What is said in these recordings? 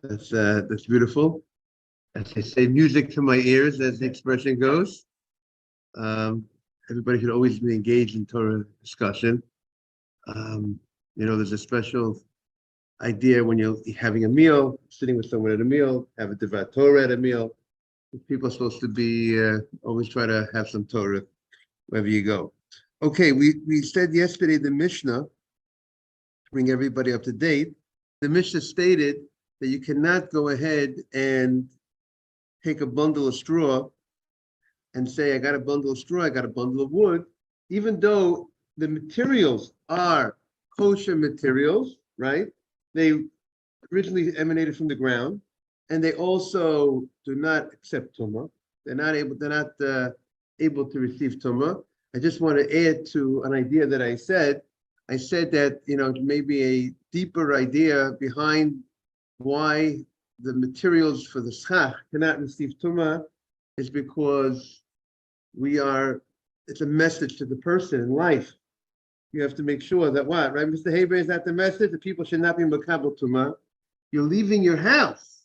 That's beautiful. As they say, music to my ears, as the expression goes. Um, Everybody should always be engaged in Torah discussion. There's a special idea when you're having a meal, sitting with someone at a meal, have a Devat Torah at a meal. People are supposed to be always try to have some Torah wherever you go. Okay, we said yesterday the Mishnah, to bring everybody up to date, the Mishnah stated that you cannot go ahead and take a bundle of straw and say, I got a bundle of straw, I got a bundle of wood, even though the materials are kosher materials, right? They originally emanated from the ground, and they also do not accept tumah. They're not able to receive tumah. I just want to add to an idea that I said. I said that maybe a deeper idea behind why the materials for the Succah cannot receive tumah is because it's a message to the person in life. You have to make sure that what, right, Mr. Haber, is that the message? The people should not be makabel tumah. You're leaving your house.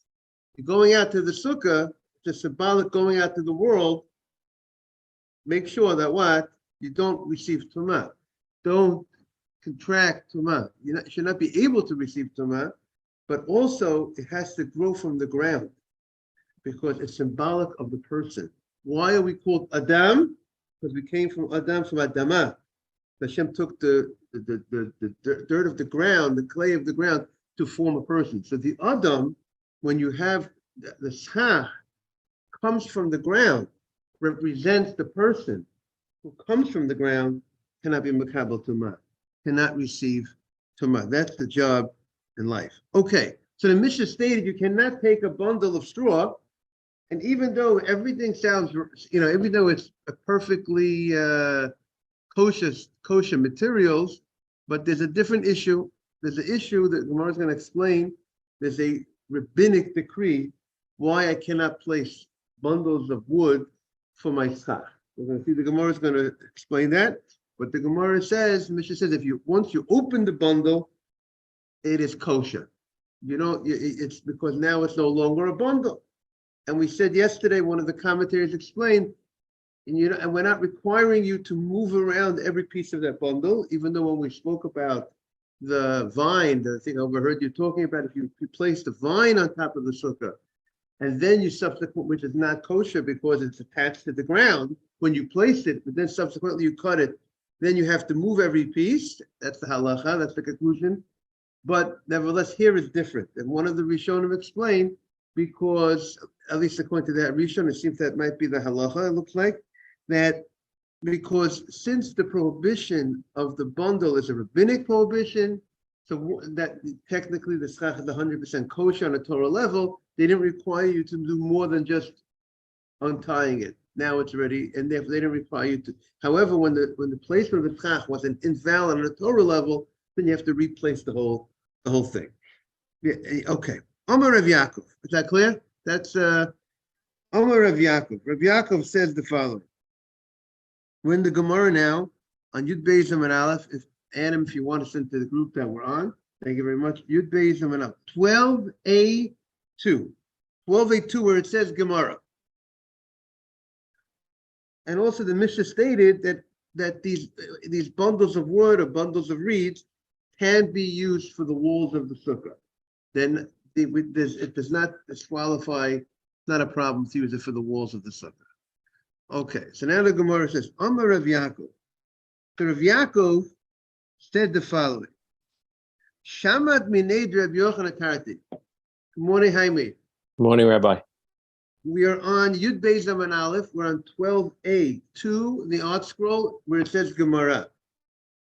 You're going out to the sukkah, it's symbolic going out to the world. Make sure that what? You don't receive tumah. Don't contract tumah. You should not be able to receive tumah, but also it has to grow from the ground because it's symbolic of the person. Why are we called Adam? Because we came from Adam, from Adamah. Hashem took the dirt of the ground, the clay of the ground, to form a person. So the Adam, when you have the Succah, comes from the ground, represents the person who comes from the ground, cannot be makabel tumah, cannot receive tumah. That's the job in life. Okay, so the Mishnah stated you cannot take a bundle of straw, and even though everything sounds, even though it's a perfectly kosher materials, but there's a different issue. There's an issue that Gemara is going to explain. There's a rabbinic decree why I cannot place bundles of wood for my Succah. We're going to see the Gemara is going to explain that. But the Gemara says, Mishnah says, once you open the bundle, it is kosher. It's because now it's no longer a bundle. And we said yesterday, one of the commentators explained, and we're not requiring you to move around every piece of that bundle, even though when we spoke about the vine, the thing I overheard you talking about, if you place the vine on top of the sukkah, and then you which is not kosher because it's attached to the ground, when you place it, but then subsequently you cut it, then you have to move every piece. That's the halacha, that's the conclusion. But nevertheless, here is different. And one of the Rishonim explained, because, at least according to that Rishon, it seems that might be the halacha, it looks like, that because since the prohibition of the bundle is a rabbinic prohibition, so that technically the Succah is 100% kosher on a Torah level, they didn't require you to do more than just untying it. Now it's ready, and therefore they didn't require you to. However, when the placement of the Succah was invalid on a Torah level, then you have to replace the whole thing. Yeah, okay. Amar Rav Yaakov. Is that clear? That's Amar Rav Yaakov. Rav Yaakov says the following. We're in the Gemara now on Yud Beis Amar Aleph. Adam, if you want us into the group that we're on, thank you very much. Yud Beis Amar Aleph. 12a2. 12a2, where it says Gemara. And also the Mishnah stated that these bundles of wood or bundles of reeds can be used for the walls of the sukkah. Then it does not disqualify, it's not a problem to use it for the walls of the sukkah. Okay, so now the Gemara says, Amar Rav Yaakov. So Rav Yaakov said the following. Shamat minei Rav Yochanan Karti. Good morning, Jaime. Good morning, Rabbi. We are on Yud Beis Amar Aleph. We're on 12a2, the art scroll, where it says Gemara.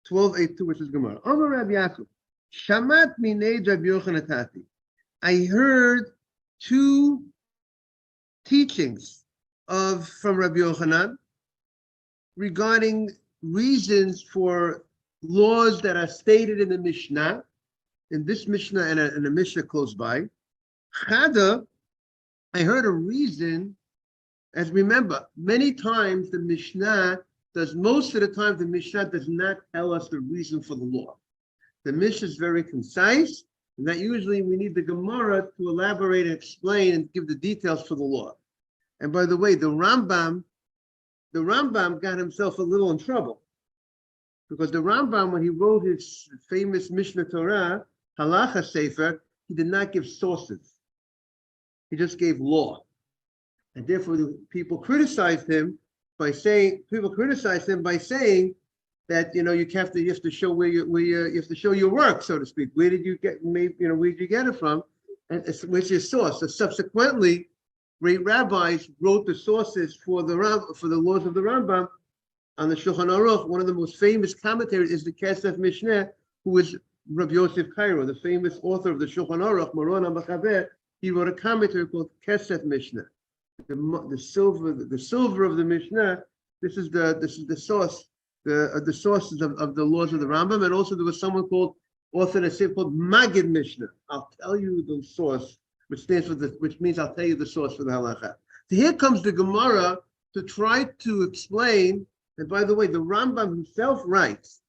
12a2, which is Gemara. Amar Rav Yaakov. Shamat minei Rav Yochanan Karti. I heard two teachings from Rabbi Yochanan regarding reasons for laws that are stated in the Mishnah, in this Mishnah and a Mishnah close by. Chada, I heard a reason, as remember, many times the Mishnah most of the time the Mishnah does not tell us the reason for the law. The Mishnah is very concise. And that usually we need the Gemara to elaborate and explain and give the details for the law. And by the way, the Rambam got himself a little in trouble. Because the Rambam, when he wrote his famous Mishnah Torah, Halacha Sefer, he did not give sources. He just gave law. And therefore, people criticized him by saying that you have to show you have to show your work, so to speak. Where did you get it from? And which is source. So subsequently, great rabbis wrote the sources for the laws of the Rambam on the Shulchan Aruch. One of the most famous commentators is the Kesef Mishneh, who is Rabbi Yosef Cairo, the famous author of the Shulchan Aruch, Moron HaMachaber. He wrote a commentary called Kesef Mishneh, the silver of the Mishnah. This is the source. The sources of the laws of the Rambam, and also there was someone called author called Magid Mishnah. I'll tell you the source, which means I'll tell you the source for the halacha. So here comes the Gemara to try to explain. And by the way, the Rambam himself writes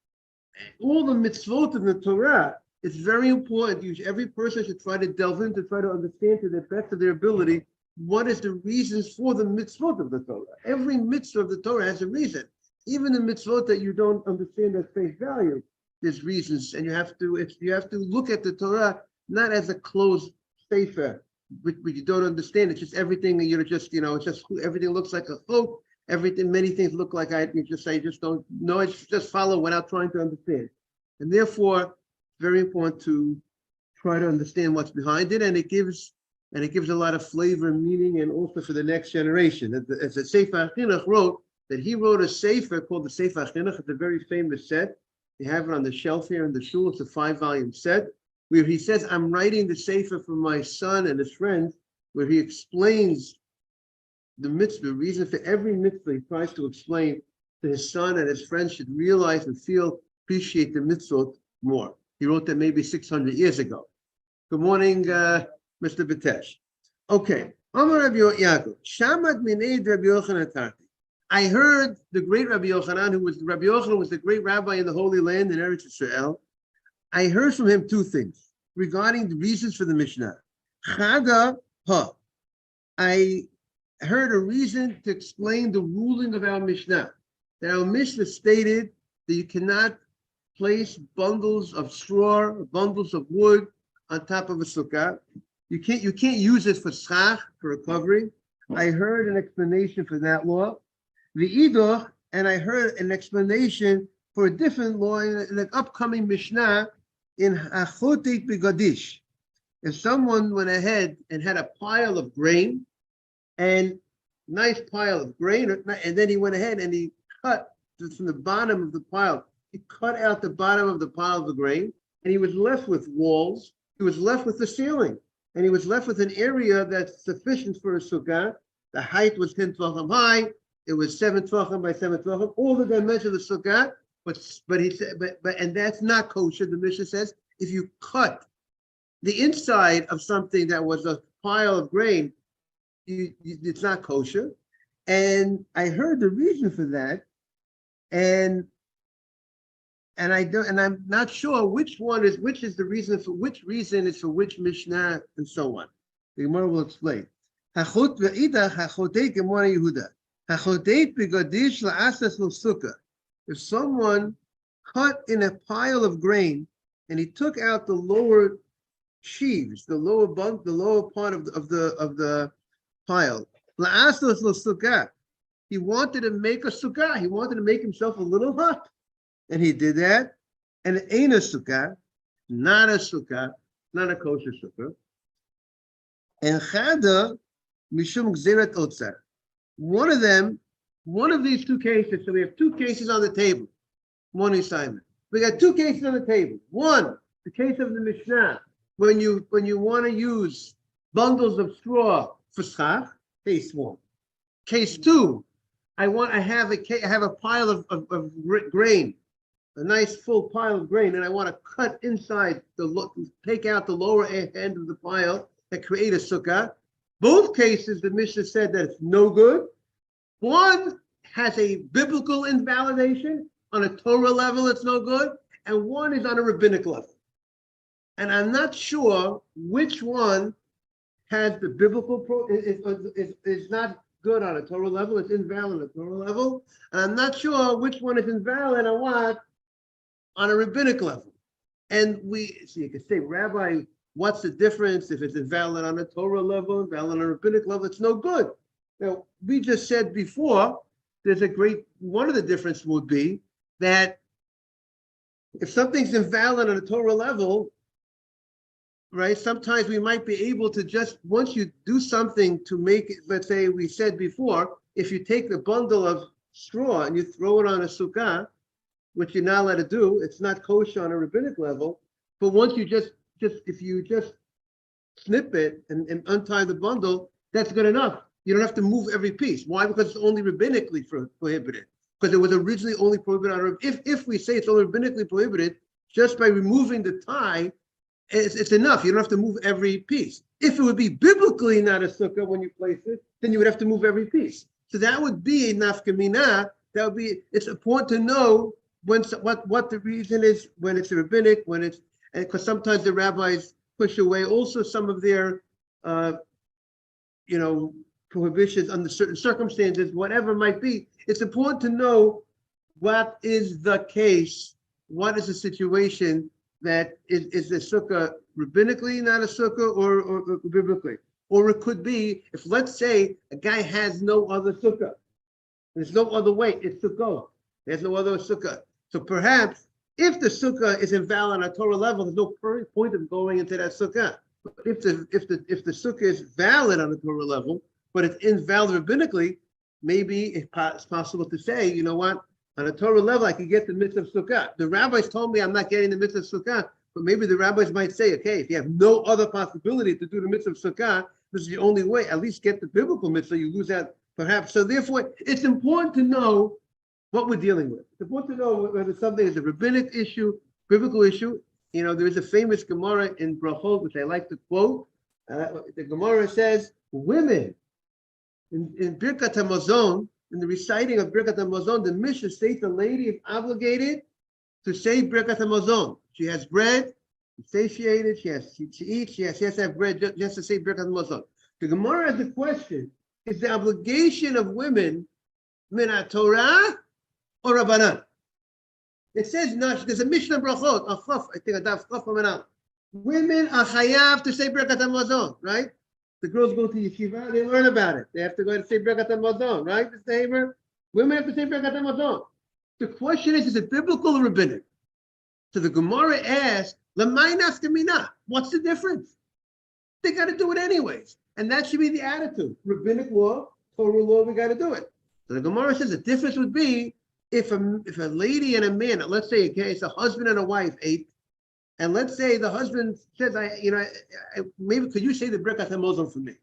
all the mitzvot of the Torah. It's very important. Every person should try to delve in to try to understand to the best of their ability what is the reasons for the mitzvot of the Torah. Every mitzvah of the Torah has a reason. Even the mitzvot that you don't understand at face value, there's reasons, and you have to look at the Torah not as a closed sefer, which you don't understand. It's just everything. It's just everything looks like a hope. Many things look like just don't know. It's just follow without trying to understand, and therefore, it's very important to try to understand what's behind it, and it gives a lot of flavor and meaning, and also for the next generation. As the Sefer Chinuch wrote. That he wrote a sefer called the Sefer Chinuch. It's a very famous set. They have it on the shelf here in the shul. It's a 5-volume set where he says, I'm writing the sefer for my son and his friends, where he explains the mitzvah, reason for every mitzvah. He tries to explain that his son and his friends should realize and appreciate the mitzvot more. He wrote that maybe 600 years ago. Good morning, Mr. Bitesh. Okay. Amar Rabbi Yaakov, Shamad Minei Rabbi Yochanan Tarti. I heard the great Rabbi Yochanan, Rabbi Yochanan was the great rabbi in the Holy Land in Eretz Israel. I heard from him two things regarding the reasons for the Mishnah. Chada ha. I heard a reason to explain the ruling of our Mishnah. That our Mishnah stated that you cannot place bundles of straw, or bundles of wood on top of a sukkah. You can't use it for schach, for a covering. I heard an explanation for that law. V'idoch, and I heard an explanation for a different law in an upcoming Mishnah in Hachotik Begadish. If someone went ahead and had a pile of grain, and nice pile of grain, and then he went ahead and he cut from the bottom of the pile, he cut out the bottom of the pile of the grain, and he was left with walls, he was left with the ceiling, and he was left with an area that's sufficient for a sukkah. The height was 10 tvachim high. It was 7 tvachim by 7 tvachim, all the dimensions of the sukkah, but he said, and that's not kosher. The Mishnah says if you cut the inside of something that was a pile of grain, it's not kosher. And I heard the reason for that, and I'm not sure which is the reason for which Mishnah and so on. The Gemara will explain. Hachot ve'idach hachotei Gemara Yehuda. Hachotei begadish la'asas l'sukkah. If someone cut in a pile of grain and he took out the lower sheaves, the lower part of the pile, la'asas l'sukkah. He wanted to make a sukkah. He wanted to make himself a little hut, and he did that. And it ain't a sukkah, not a kosher sukkah. And chada mishum gzerat otzar. One of these two cases. So we have two cases on the table. Morning, Simon. We got two cases on the table. One, the case of the Mishnah, when you want to use bundles of straw for schach. Case one. Case two, I have a pile of grain, a nice full pile of grain, and I want to cut inside take out the lower end of the pile and create a sukkah. Both cases, the Mishnah said that it's no good. One has a biblical invalidation. On a Torah level, it's no good. And one is on a rabbinic level. And I'm not sure which one has the biblical is not good on a Torah level. It's invalid on a Torah level. And I'm not sure which one is invalid on what on a rabbinic level. And so you could say, Rabbi, what's the difference if it's invalid on a Torah level, invalid on a rabbinic level? It's no good. Now, we just said before, one of the differences would be that if something's invalid on a Torah level, right, sometimes we might be able to just, once you do something to make it, let's say we said before, if you take the bundle of straw and you throw it on a sukkah, which you're not allowed to do, it's not kosher on a rabbinic level, but once you if you just snip it and untie the bundle, that's good enough. You don't have to move every piece. Why? Because it's only rabbinically prohibited. Because it was originally only prohibited on if we say it's only rabbinically prohibited, just by removing the tie, it's enough. You don't have to move every piece. If it would be biblically not a sukkah when you place it, then you would have to move every piece. So that would be a nafka minah. That would be. It's important to know what the reason is when it's rabbinic, when it's, because sometimes the rabbis push away also some of their, prohibitions under certain circumstances, whatever it might be. It's important to know what is the case, what is the situation that is the sukkah rabbinically not a sukkah or biblically. Or it could be, if let's say a guy has no other sukkah, there's no other way, it's sukkah. There's no other sukkah. So perhaps if the sukkah is invalid on a Torah level, there's no point of going into that sukkah. But if the sukkah is valid on a Torah level, but it's invalid rabbinically, maybe it's possible to say, you know what, on a Torah level, I can get the mitzvah of sukkah. The rabbis told me I'm not getting the mitzvah of sukkah, but maybe the rabbis might say, okay, if you have no other possibility to do the mitzvah of sukkah, this is the only way. At least get the biblical mitzvah. You lose that perhaps. So therefore, it's important to know what we're dealing with. It's important to know whether something is a rabbinic issue, biblical issue. There is a famous Gemara in Brachot, which I like to quote. The Gemara says, women, in Birkat HaMazon, in the reciting of Birkat HaMazon, the Mishnah states a lady is obligated to say Birkat HaMazon. She has bread, she's satiated, she eats, she has to have bread just to say Birkat HaMazon. The Gemara has a question, is the obligation of women min Torah or Rabbanan? It says, no, there's a Mishnah Brachot, I think a daf chaf. Women are chayav to say Birkat HaMazon, right? The girls go to yeshiva, they learn about it. They have to go and say Birkat HaMazon, right, Mr. Haber? Women have to say Birkat HaMazon. The question is it biblical or rabbinic? So the Gemara asks, L'may nafka minah? What's the difference? They got to do it anyways. And that should be the attitude. Rabbinic law, Torah law, we got to do it. So the Gemara says the difference would be if a lady and a man, let's say, okay, it's a husband and a wife ate, and let's say the husband says, maybe could you say the Birkat HaMazon for me?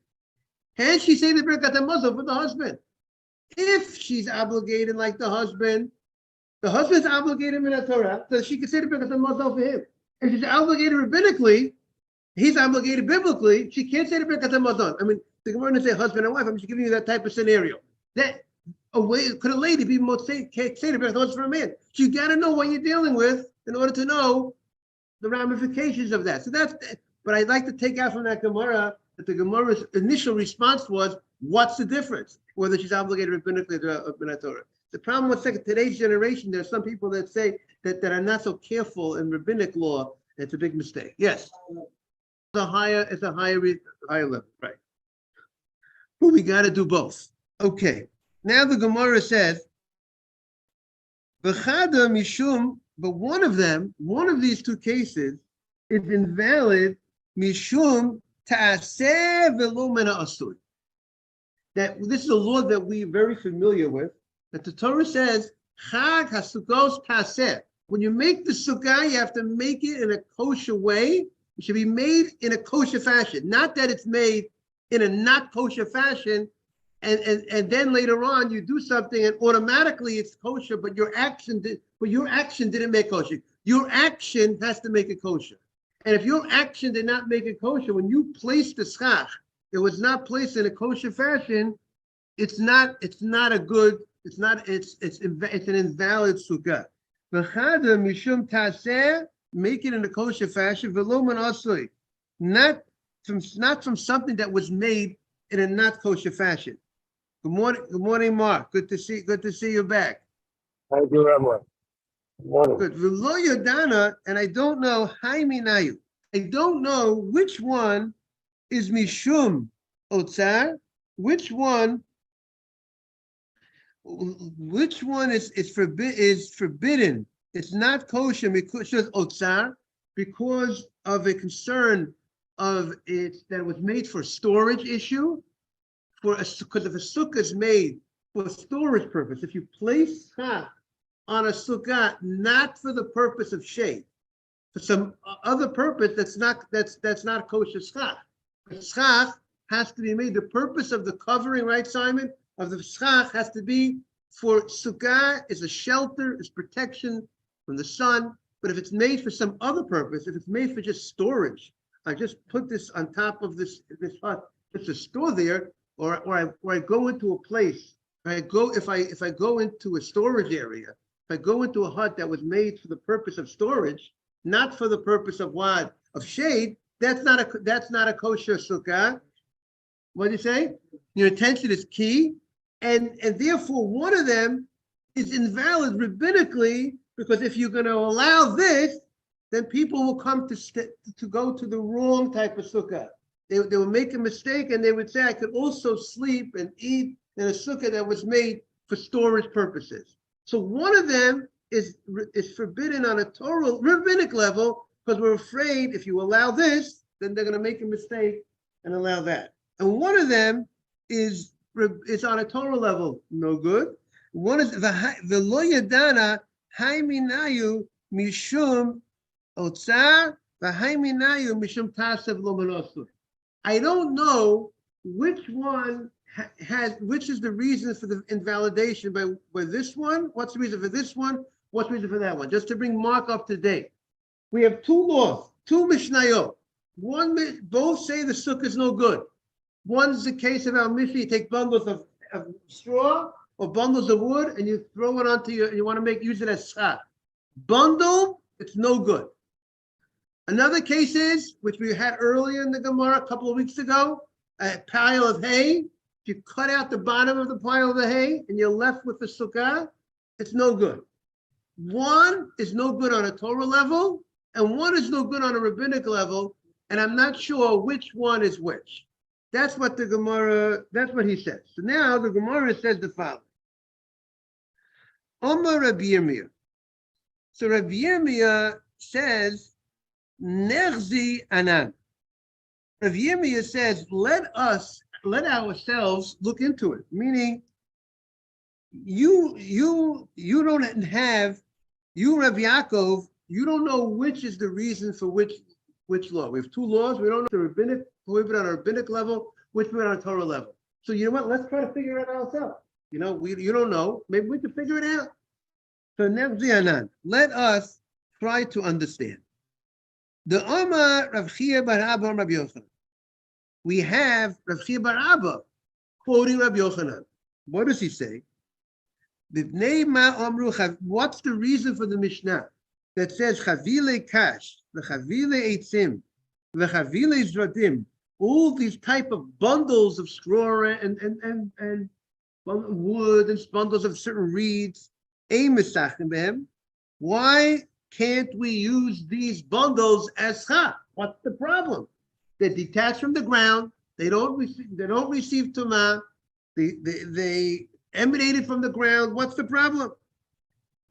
Can she say the Birkat HaMazon for the husband? If she's obligated like the husband's obligated in the Torah, so she can say the Birkat HaMazon for him. If she's obligated rabbinically, he's obligated biblically, she can't say the Birkat HaMazon. I mean, the Gemara doesn't say husband and wife, I'm just giving you that type of scenario. Could a lady be can't say the Birkat HaMazon for a man? So you got to know what you're dealing with in order to know the ramifications of that. So but I'd like to take out from that Gemara that the Gemara's initial response was, what's the difference? Whether she's obligated rabbinically or Torah. The problem with today's generation, there's some people that say that are not so careful in rabbinic law. It's a big mistake. Yes. It's a higher level, right? But we got to do both. Okay. Now the Gemara says, V'chada mishum, but one of these two cases is invalid mishum ta'aseh v'lo mena asur. That this is a law that we're very familiar with, that the Torah says, Chag HaSukkos ta'aseh. When you make the sukkah, you have to make it in a kosher way. It should be made in a kosher fashion. Not that it's made in a not kosher fashion, and then later on you do something and automatically it's kosher, but your action didn't make kosher. Your action has to make it kosher. And if your action did not make it kosher, when you place the schach, it was not placed in a kosher fashion, it's an invalid sukkah. V'chada mishum taseh make it in a kosher fashion, veloman asli, not from something that was made in a not kosher fashion. Good morning, Mark. Good to see you back. Thank you, Rabbi. Good morning. Good. V'lo yodana, and I don't know haiminayu. I don't know which one is mishum otzar, which one is forbidden. It's not kosher because otzar, because of a concern of it that it was made for storage issue, because if a sukkah is made for storage purpose, if you place schach on a sukkah not for the purpose of shade, for some other purpose that's not kosher schach. The schach has to be made. The purpose of the covering, right, Simon, of the schach has to be for sukkah is a shelter, is protection from the sun. But if it's made for some other purpose, if it's made for just storage, I just put this on top of this hut just to store there, or I go into a place. If I go into a storage area, if I go into a hut that was made for the purpose of storage, not for the purpose of what? Of shade, that's not a kosher sukkah. What do you say? Your attention is key, and therefore one of them is invalid rabbinically, because if you're going to allow this, then people will come to go to the wrong type of sukkah. They will make a mistake, and they would say, I could also sleep and eat in a sukkah that was made for storage purposes. So one of them is forbidden on a Torah rabbinic level, because we're afraid if you allow this, then they're going to make a mistake and allow that. And one of them is on a Torah level, no good. One is v'lo yadana haiminayu mishum otzar v'haiminayu mishum tasev lo manosu. I don't know which one which is the reason for the invalidation by this one. What's the reason for this one? What's the reason for that one? Just to bring Mark up to date. We have two laws, two Mishnayot. Both say the sukkah is no good. One's the case of our Mishnah, you take bundles of straw or bundles of wood and you throw it onto you want to use it as schach. Bundle, it's no good. Another case is, which we had earlier in the Gemara a couple of weeks ago, a pile of hay. If you cut out the bottom of the pile of the hay and you're left with the sukkah, it's no good. One is no good on a Torah level, and one is no good on a rabbinic level, and I'm not sure which one is which. That's what the Gemara, that's what he says. So now the Gemara says the following. Omar Rabbi Yirmiyah. So Rabbi Yirmiyah says, Nechzi Anan. Rabbi Yirmiyah says, let ourselves look into it. Meaning, you don't have, you Rabbi Yaakov, you don't know which is the reason for which law. We have two laws. We don't know the rabbinic, prohibited on a rabbinic level, which we on a Torah level. So you know what? Let's try to figure it out ourselves. You don't know. Maybe we can figure it out. So Nechzi Anan. Let us try to understand. The Omar Rav Chia bar Abba Rabbi Yochanan. We have Rav Chia bar Abba quoting Rabbi Yochanan. What does he say? What's the reason for the Mishnah that says Chavile Kash, the Chavile Eitzim, the Chavile Zradim, all these type of bundles of straw and wood and bundles of certain reeds? Why can't we use these bundles as schach? What's the problem? They're detached from the ground. They don't receive tumah. They emanated from the ground. What's the problem?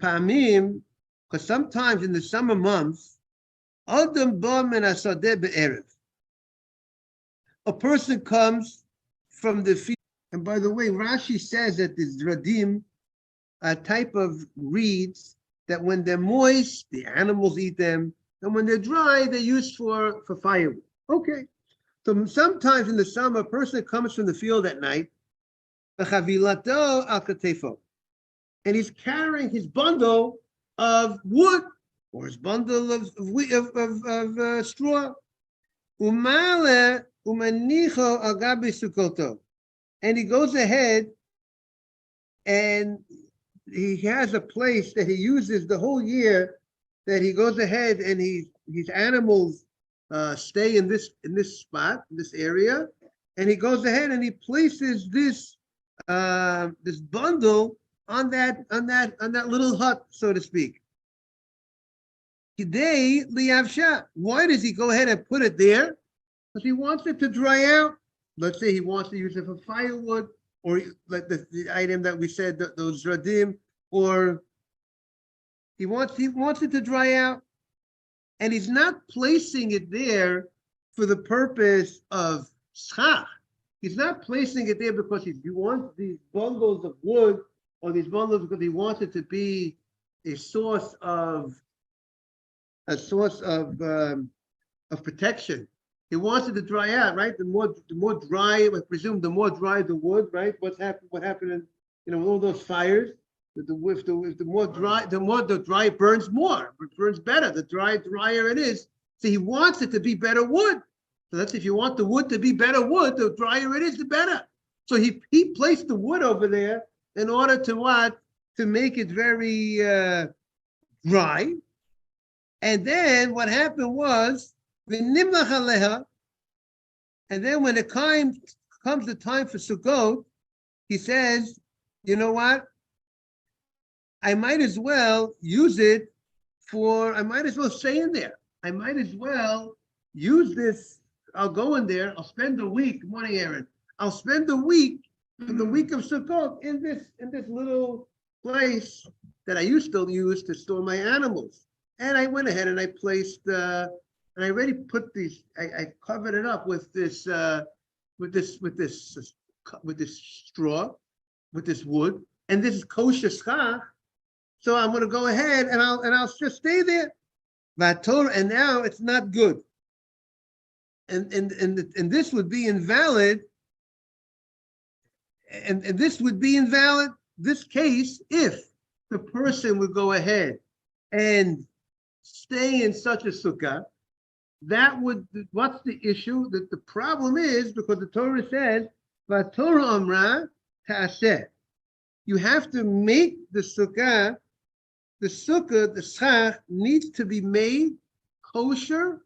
Pamim, because sometimes in the summer months, Adam ba min hasadeh be'erev. A person comes from the field. And by the way, Rashi says that the zradim, a type of reeds that when they're moist, the animals eat them, and when they're dry, they're used for firewood. Okay. So sometimes in the summer, a person comes from the field at night, and he's carrying his bundle of wood or his bundle of straw. And he goes ahead and he has a place that he uses the whole year that he goes ahead and his animals stay in this spot, this area, and he goes ahead and he places this this bundle on that little hut, so to speak. Today, Liavsha. Why does he go ahead and put it there? Because he wants it to dry out. Let's say he wants to use it for firewood, or like the item that we said, those radim, or he wants it to dry out, and he's not placing it there for the purpose of schach. He's not placing it there because he wants these bundles of wood or these bundles because he wants it to be a source of protection. He wants it to dry out, right? The more dry, I presume, the more dry the wood, right? What happened in all those fires? The more dry, the dry burns more. It burns better. The drier it is. So he wants it to be better wood. So that's, if you want the wood to be better wood, the drier it is, the better. So he placed the wood over there in order to what? To make it very dry. And then what happened was, and then when it comes the time for Sukkot, he says, you know what? I might as well use it I might as well stay in there. I might as well use this. I'll go in there. I'll spend a week. Good morning, Aaron. I'll spend the week of Sukkot in this little place that I used to use to store my animals. And I went ahead and I placed and I already put these. I covered it up with this straw, with this wood, and this is kosher schach. So I'm going to go ahead and I'll just stay there. And now it's not good. And this would be invalid. And this would be invalid, this case, if the person would go ahead and stay in such a sukkah. What's the issue? That the problem is because the Torah says, "Vatorah amra ta'aseh." You have to make the sukkah, the schach needs to be made kosher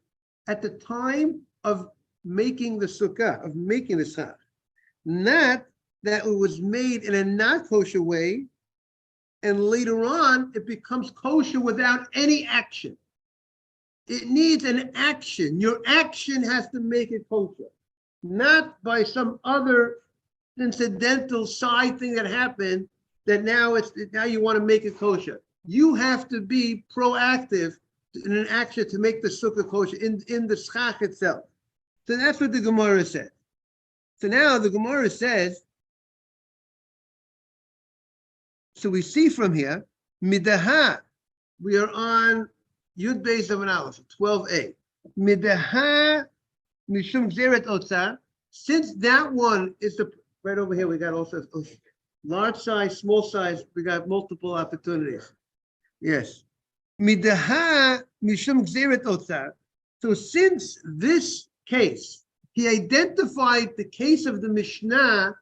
at the time of making the sukkah, of making the schach. Not that it was made in a not kosher way, and later on it becomes kosher without any action. It needs an action. Your action has to make it kosher, not by some other incidental side thing that happened that now you want to make it kosher. You have to be proactive in an action to make the sukkah kosher in the schach itself. So that's what the Gemara said. So now the Gemara says, so we see from here, midaha, we are on Yud Beis of an Aleph, 12a. Midaha mishum zeret otzar, since that one is right over here, we got also large size, small size, we got multiple opportunities. Yes. Midaha mishum zeret otzar. So since this case, he identified the case of the Mishnah,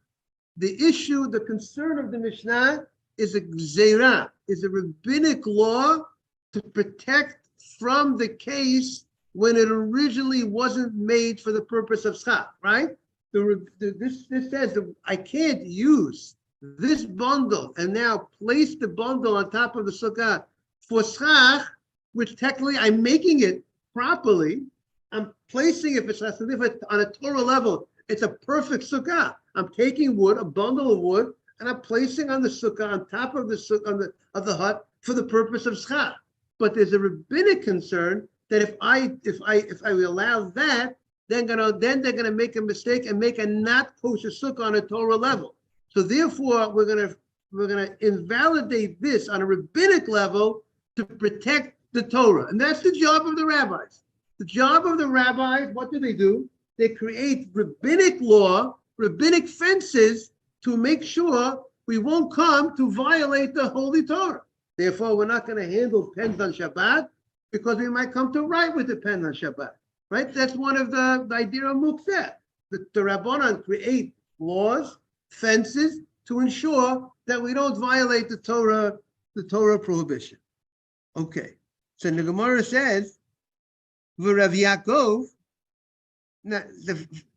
the issue, the concern of the Mishnah is a gzeirah, is a rabbinic law to protect from the case when it originally wasn't made for the purpose of schach, right? This says that I can't use this bundle and now place the bundle on top of the sukkah for schach, which technically I'm making it properly. I'm placing it for schach, so if on a Torah level, it's a perfect sukkah. I'm taking wood, a bundle of wood, and I'm placing on the sukkah on top of the sukkah of the hut for the purpose of schach. But there's a rabbinic concern that if I allow that, then they're gonna make a mistake and make a not kosher sukkah on a Torah level. So therefore, we're gonna invalidate this on a rabbinic level to protect the Torah, and that's the job of the rabbis. The job of the rabbis, what do? They create rabbinic law, rabbinic fences to make sure we won't come to violate the Holy Torah. Therefore, we're not going to handle pens on Shabbat because we might come to write with the pen on Shabbat, right? That's one of the idea of Mukseh. The Rabbanan create laws, fences to ensure that we don't violate the Torah prohibition. Okay. So the Gemara says, Rav Yaakov,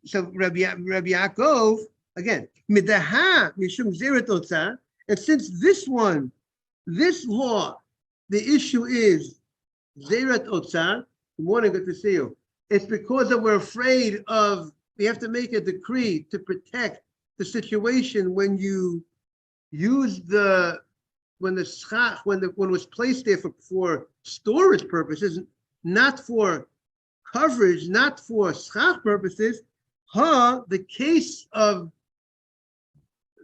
so Rabbi Yaakov, again, Midaha Mishum Zeret Otza, and since this law, the issue is Zeret Otza, good morning, good to see you. It's because that we're afraid of, we have to make a decree to protect the situation when you use when it was placed there for storage purposes, not for coverage, not for schach purposes, the case of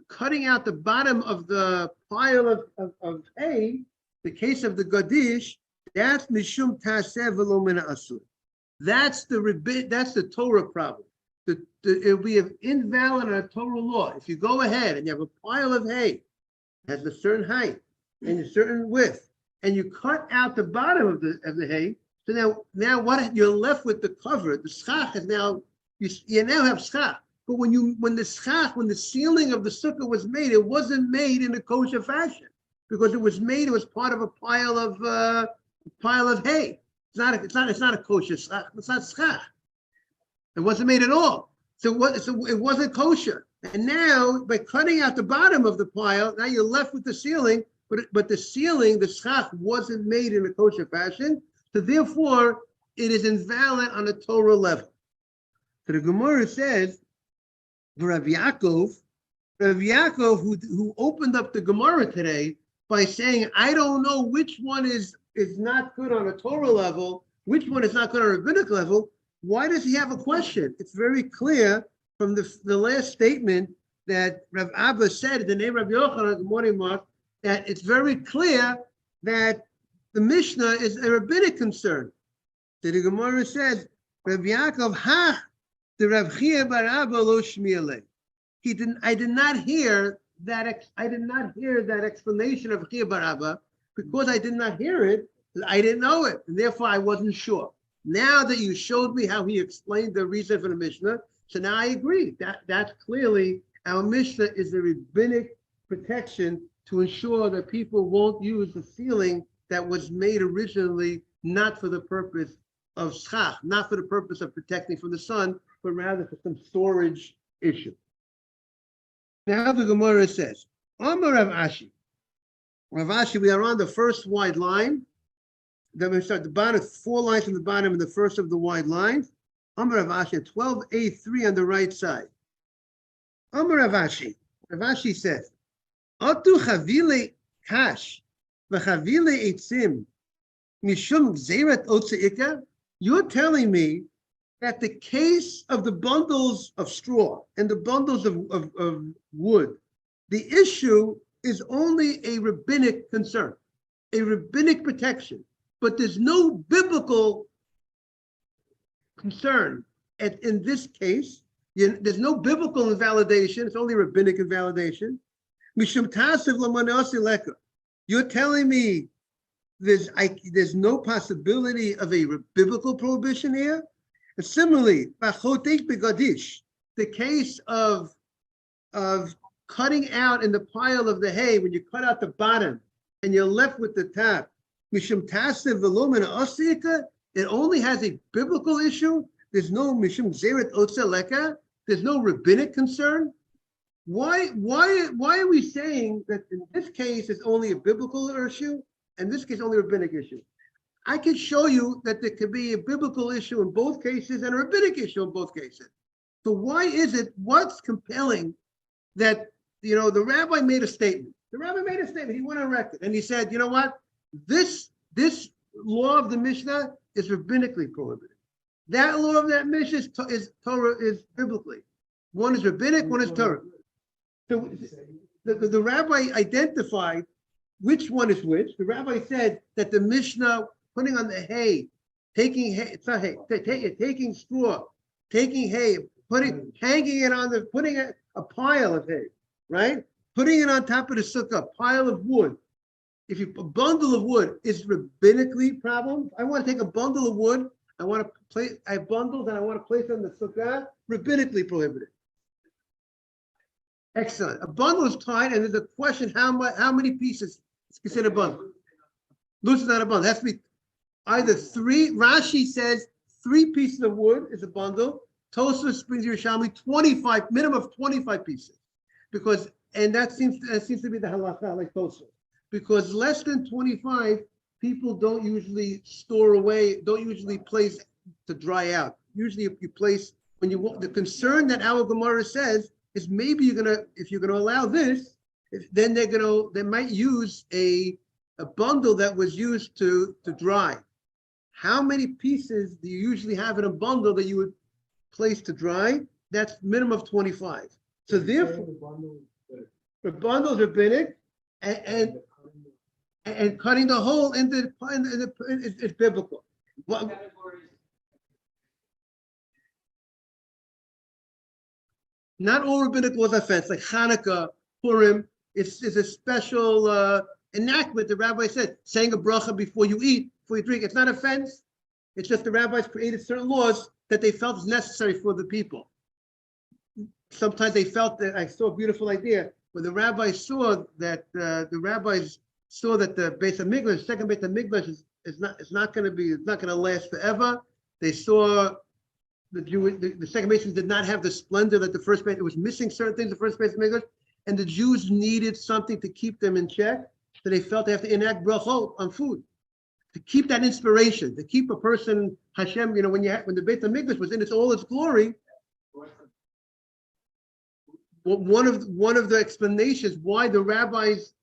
cutting out the bottom of the pile of hay, the case of the gadish, that's mishum taseh v'lo min asur. That's the Torah problem. It'll be invalid on a Torah law. If you go ahead and you have a pile of hay, has a certain height and a certain width, and you cut out the bottom of the hay, so now what you're left with the cover, the schach is now, you now have schach. But when the ceiling of the sukkah was made, it wasn't made in a kosher fashion because it was part of a pile of hay. It's not a kosher schach. It's not schach. It wasn't made at all. So it wasn't kosher. And now by cutting out the bottom of the pile, now you're left with the ceiling, but the ceiling, the schach, wasn't made in a kosher fashion. So therefore, it is invalid on a Torah level. So the Gemara says, Rav Yaakov, who opened up the Gemara today by saying, I don't know which one is not good on a Torah level, which one is not good on a rabbinic level. Why does he have a question? It's very clear from the last statement that Rav Abba said in the name of Yochanan, good morning, Mark, that it's very clear that the Mishnah is a rabbinic concern. So the Gemara says, Rav Yaakov, the Rav Chia bar Abba lo shmi'aleh. I did not hear that explanation of Chia bar Abba because I did not hear it. I didn't know it, and therefore I wasn't sure. Now that you showed me how he explained the reason for the Mishnah, so now I agree. That's clearly our Mishnah is a rabbinic protection to ensure that people won't use the ceiling that was made originally not for the purpose of schach, not for the purpose of protecting from the sun, but rather for some storage issue. Now the Gemara says, Amar Rav Ashi. Rav Ashi, we are on the first wide line. Then we start the bottom, 4 lines from the bottom and the first of the wide lines. Amar Rav Ashi, 12A3 on the right side. Amar Rav Ashi. Rav Ashi says, Atu chavile kash v'chavile eitzim mishum gzeirat otzeika. You're telling me that the case of the bundles of straw and the bundles of wood, the issue is only a rabbinic concern, a rabbinic protection, but there's no biblical concern. And in this case, there's no biblical invalidation, it's only rabbinic invalidation. You're telling me there's no possibility of a biblical prohibition here? And similarly, the case of cutting out in the pile of the hay, when you cut out the bottom and you're left with the top, it only has a biblical issue. There's no mishum zeret otzeleka. There's no rabbinic concern. Why are we saying that in this case it's only a biblical issue and this case only a rabbinic issue? I can show you that there could be a biblical issue in both cases and a rabbinic issue in both cases. So why is it, what's compelling that, the rabbi made a statement. The rabbi made a statement, he went on record and he said, you know what? This law of the Mishnah is rabbinically prohibited. That law of that Mishnah is Torah, is biblically. One is rabbinic, one is Torah. So the rabbi identified which one is which. The rabbi said that the Mishnah putting on the hay, taking hay, it's not hay, taking straw, taking hay, hanging it on putting a pile of hay, right? Putting it on top of the sukkah, pile of wood. If a bundle of wood is rabbinically problem, I want to take a bundle of wood, I want to have bundles and I want to place them in the sukkah, rabbinically prohibited. Excellent. A bundle is tied, and there's a question: how many pieces is considered a bundle? Loose is not a bundle. It has to be either three, Rashi says 3 pieces of wood is a bundle. Tosfos brings Yerushalmi 25, minimum of 25 pieces. Because, and that seems to be the halacha, like Tosfos. Because less than 25, people don't usually store away, don't usually place to dry out. Usually if you place, when you want, the concern that our Gemara says is maybe if you're gonna allow this, then they might use a bundle that was used to dry. How many pieces do you usually have in a bundle that you would place to dry? That's minimum of 25. So therefore, the bundle is rabbinic, and cutting the hole it's biblical. Not all rabbinic laws are offense, like Hanukkah, Purim, it's a special enactment. The rabbi said, saying a bracha before you eat, before you drink, it's not offense. It's just the rabbis created certain laws that they felt is necessary for the people. Sometimes they felt that, I saw a beautiful idea, where the rabbis saw that the Beit HaMikdash, second Beit HaMikdash is not going to last forever. They saw the second Beit did not have the splendor that the first Beit, it was missing certain things, the first Beit HaMikdash, and the Jews needed something to keep them in check. So they felt they have to enact brachot on food, to keep that inspiration, to keep a person, Hashem, when the Beit HaMikdash was in all its glory. One of the explanations why the rabbis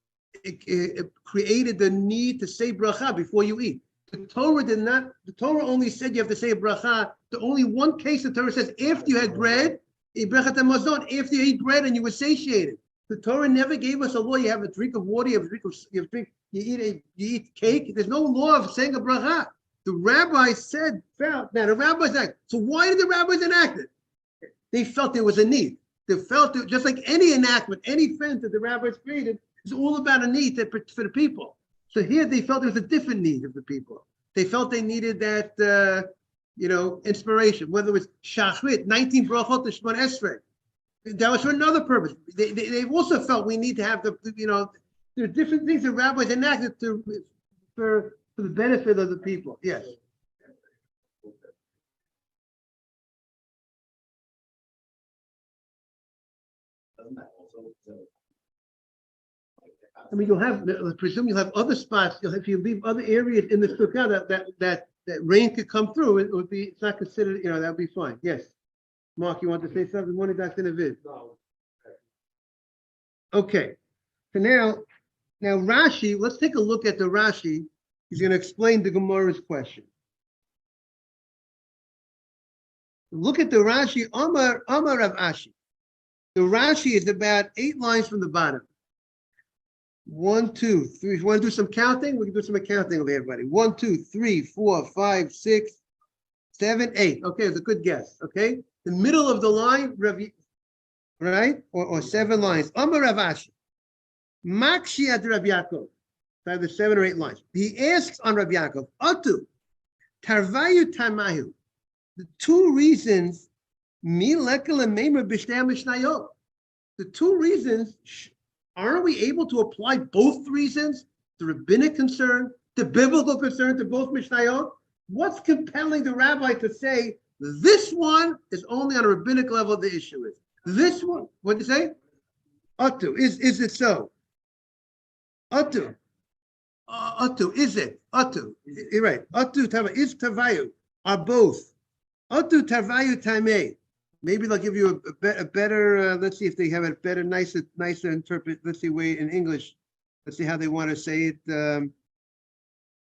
created the need to say bracha before you eat. The Torah only said you have to say a bracha. The only one case the Torah says after you had bread, after you ate bread and you were satiated. The Torah never gave us a law. You have a drink of water, you eat cake. There's no law of saying a bracha. The rabbis now the rabbis act. So why did the rabbis enact it? They felt there was a need. They felt it, just like any enactment, any fence that the rabbis created, is all about a need for the people. So here they felt there was a different need of the people. They felt they needed that, inspiration, whether it was Shachrit, 19 brachot to Shemon Esrei. That was for another purpose. They also felt we need to have there are different things that rabbis enacted for the benefit of the people. Yes. I mean, presume you'll have other spots. If you leave other areas in the Sukkah that rain could come through, it's not considered, that would be fine. Yes. Mark, you want to say something? Morning, Dr. Navid. Okay. So now Rashi, let's take a look at the Rashi. He's going to explain the Gemara's question. Look at the Rashi, Amar Rav Ashi. The Rashi is about 8 lines from the bottom. 1, 2, 3. If you want to do some counting, we can do some accounting with everybody. 1, 2, 3, 4, 5, 6, 7, 8. Okay, it's a good guess. Okay, the middle of the line, right? Or 7 lines. Amar Rav Ashi. Makshi ad Rav Yaakov. Either 7 or 8 lines. He asks on Rav Yaakov, Atu, Tarvayu Tamahu. The 2 reasons, the 2 reasons, aren't we able to apply both reasons? The rabbinic concern, the biblical concern to both Mishnayot? What's compelling the rabbi to say this one is only on a rabbinic level? The issue is this one. What did you say? Atu, is it so? Atu, is it? Atu, you're right. Atu Tavayu is Tavayu are both. Atu Tavayu Tamei. Maybe they'll give you a better. Let's see if they have a better, nicer interpret. Let's see way in English. Let's see how they want to say it.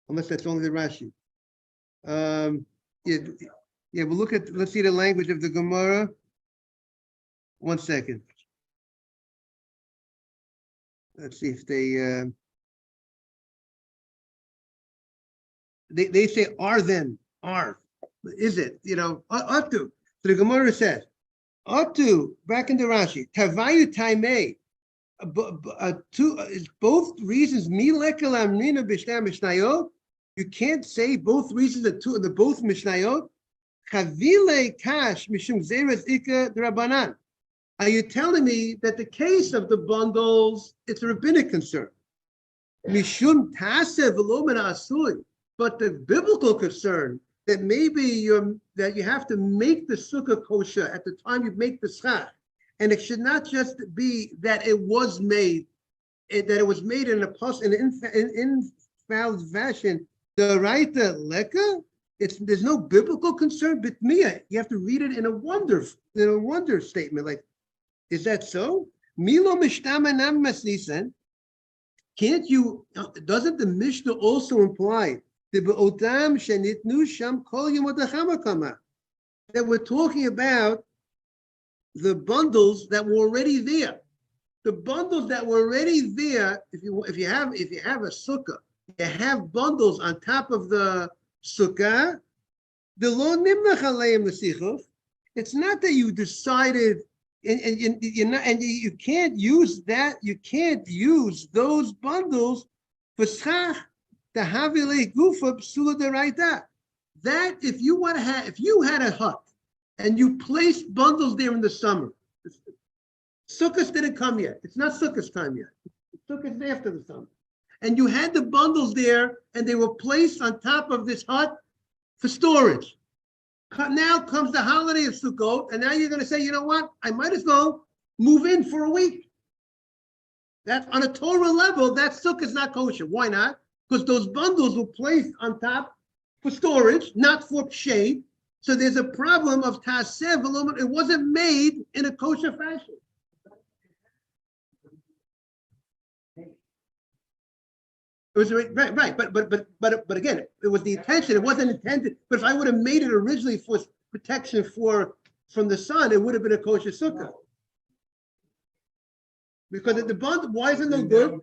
Unless that's only the Rashi. Yeah. We'll look at. Let's see the language of the Gemara. 1 second. Let's see if they say are then are. Is it? Atu. So the Gemara says, Atu, back in the Rashi, Tavayu Taimei, both reasons, you can't say both reasons the both Mishnayot. Chavile kash mishum zeres ika drabanan. Are you telling me that the case of the bundles, it's a rabbinic concern? Mishum tasev v'lo min asui. But the biblical concern that maybe you have to make the sukkah kosher at the time you make the schach, and it should not just be that it was made, that it was made in an invalid fashion. The right leka, there's no biblical concern. But Mia, you have to read it in a wonder statement. Like, is that so? Milo mishtama nam masnisan. Can't you? Doesn't the Mishnah also imply that we're talking about the bundles that were already there? The bundles that were already there. If you have a sukkah, you have bundles on top of the sukkah. It's not that you decided, and you can't use that. You can't use those bundles for schach. The havile gufa psula deraita. That if you had a hut and you placed bundles there in the summer, Sukkot didn't come yet. It's not Sukkot's time yet. Sukkot's after the summer, and you had the bundles there, and they were placed on top of this hut for storage. Now comes the holiday of Sukkot, and now you're going to say, you know what? I might as well move in for a week. That's on a Torah level. That Sukkot's not kosher. Why not? Because those bundles were placed on top for storage, not for shade. So there's a problem of taseh v'lo. It wasn't made in a kosher fashion. It was right, but again, it was the intention. It wasn't intended. But if I would have made it originally for protection from the sun, it would have been a kosher sukkah. Because the bundle, why is it no good?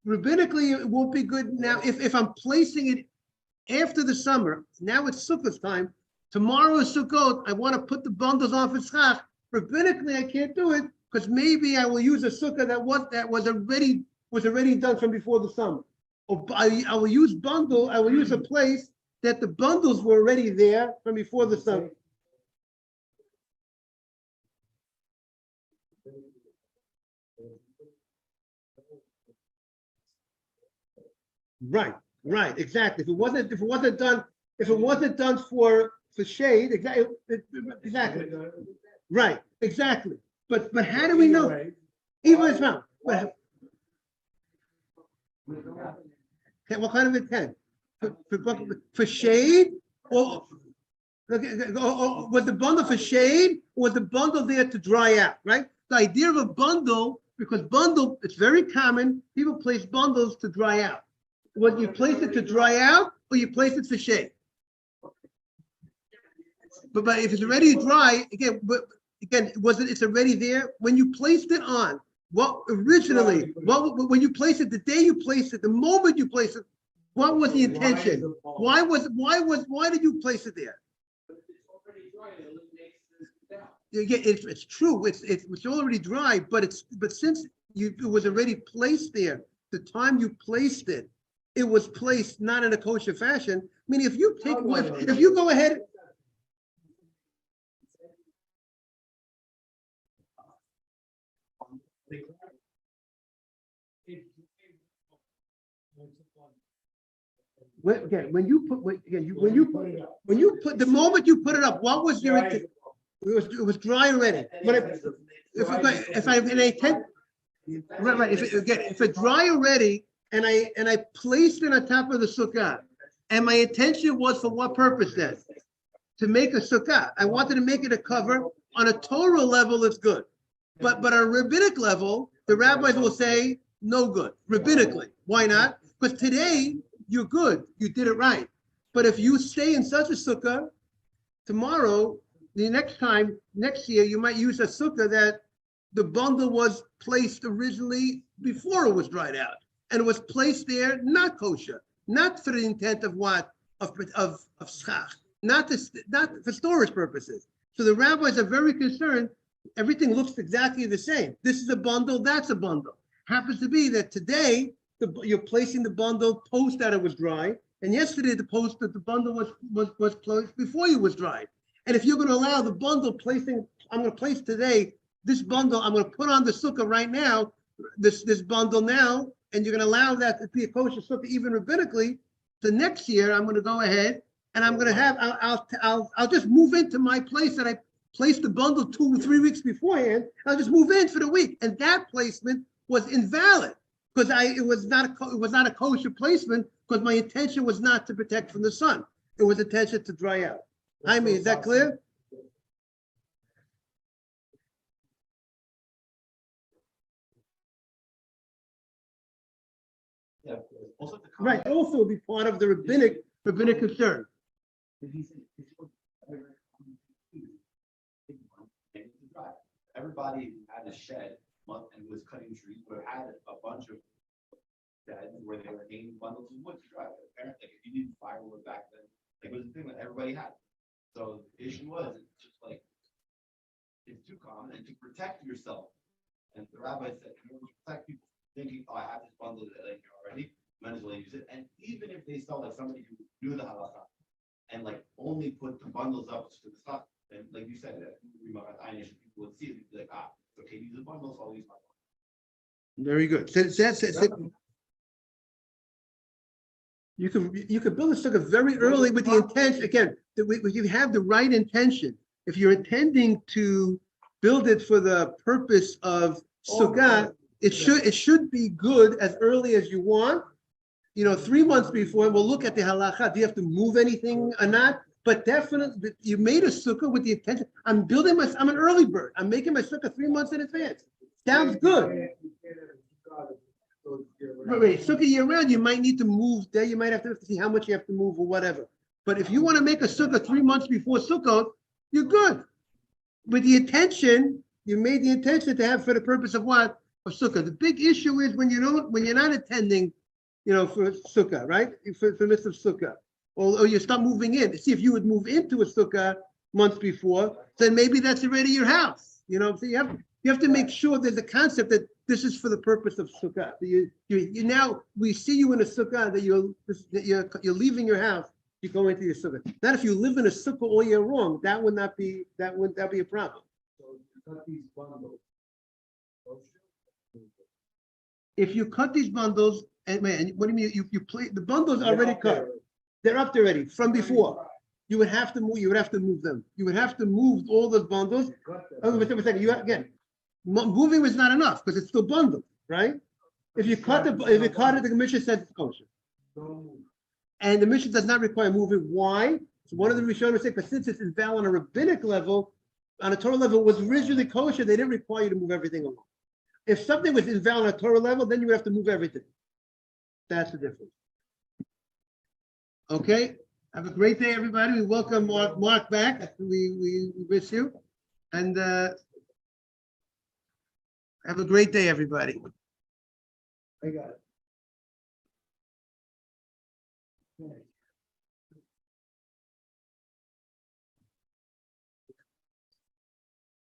Rabbinically, it won't be good now. If I'm placing it after the summer, now it's Sukkot time. Tomorrow is Sukkot. I want to put the bundles on for schach. Rabbinically, I can't do it because maybe I will use a sukkah that was already done from before the summer. Or I will use a place that the bundles were already there from before the summer. Right, exactly. If it wasn't done for shade, exactly. Right, exactly. But how do we know? Even as well. What kind of intent? For shade? Or was the bundle for shade, or was the bundle there to dry out? Right. The idea of a bundle, because bundle, it's very common. People place bundles to dry out. When you place it to dry out, or you place it for shade. But if it's already dry, it's already there when you placed it on. When you place it, the day you place it, the moment you place it, what was the intention? Why did you place it there? It's true. It's already dry, but since it was already placed there, the time you placed it, it was placed not in a kosher fashion. Meaning, if you go ahead. When you put the moment you put it up, what was your intent? It was dry already. But if it's dry already, and I placed it on top of the sukkah, and my intention was for what purpose then? To make a sukkah. I wanted to make it a cover. On a Torah level, it's good. But on a rabbinic level, the rabbis will say no good. Rabbinically. Why not? Because today you're good. You did it right. But if you stay in such a sukkah, tomorrow, next year, you might use a sukkah that the bundle was placed originally before it was dried out. And it was placed there not kosher, not for the intent of what? Of schach, not for storage purposes. So the rabbis are very concerned. Everything looks exactly the same. This is a bundle, that's a bundle. Happens to be that today, you're placing the bundle post that it was dry, and yesterday the post that the bundle was placed before it was dried. And if you're going to allow the bundle placing, I'm going to place today, this bundle, I'm going to put on the sukkah right now, this bundle now, and you're gonna allow that to be a kosher sukkah even rabbinically, the next year I'm gonna go ahead and I'm gonna have, I'll just move into my place that I placed the bundle 2 or 3 weeks beforehand. I'll just move in for the week. And that placement was invalid because it was not a kosher placement because my intention was not to protect from the sun. It was intention to dry out. Jaime, is that clear? Yeah. Also, Right. Also be part of the rabbinic concern. Everybody had a shed and was cutting trees, but had a bunch of sheds where they were hanging bundles of wood to dry. Apparently, if you needed firewood back then, like, it was a thing that everybody had. So the issue was, it's just like, it's too common, and to protect yourself. And the rabbi said, in order to protect people thinking, oh, I have this bundle that like already, might as well use it. And even if they saw like somebody who knew the halacha and like only put the bundles up to the stuff, and like you said, that people would see it and be like, ah, it's okay, use the bundles, I'll use my bundles. Very good. You can build a sukkah very early with the intention. Again, you have the right intention. If you're intending to build it for the purpose of sukkah, it should be good as early as you want. 3 months before, we'll look at the halacha. Do you have to move anything or not? But definitely, you made a sukkah with the intention. I'm an early bird. I'm making my sukkah 3 months in advance. Sounds good. Right, sukkah year round, you might need to move there. You might have to see how much you have to move or whatever. But if you want to make a sukkah 3 months before Sukkot, you're good. With the intention, you made the intention to have for the purpose of what? Of sukkah. The big issue is when you're not attending, for sukkah, right? For mitzvah sukkah, or you start moving in. See, if you would move into a sukkah months before, then maybe that's already your house. So you have to make sure there's a concept that this is for the purpose of sukkah. Now we see you in a sukkah that you're leaving your house. You go into your sukkah. Not if you live in a sukkah all year long. That would be a problem. So you cut these bundles. If you cut these bundles, and man, what do you mean? You play the bundles are already cut. They're up there already from before. You would have to move. You would have to move them. You would have to move all those bundles. Oh, wait a second. Moving was not enough because it's still bundled, right? If you cut it, the Mishnah says it's kosher. And the Mishnah does not require moving. Why? So one of the Rishonim say, because since it's invalid on a rabbinic level, on a Torah level, it was originally kosher, they didn't require you to move everything along. If something was invalid on a Torah level, then you would have to move everything. That's the difference. Okay. Have a great day, everybody. We welcome Mark back. We miss you. And have a great day, everybody. I got it.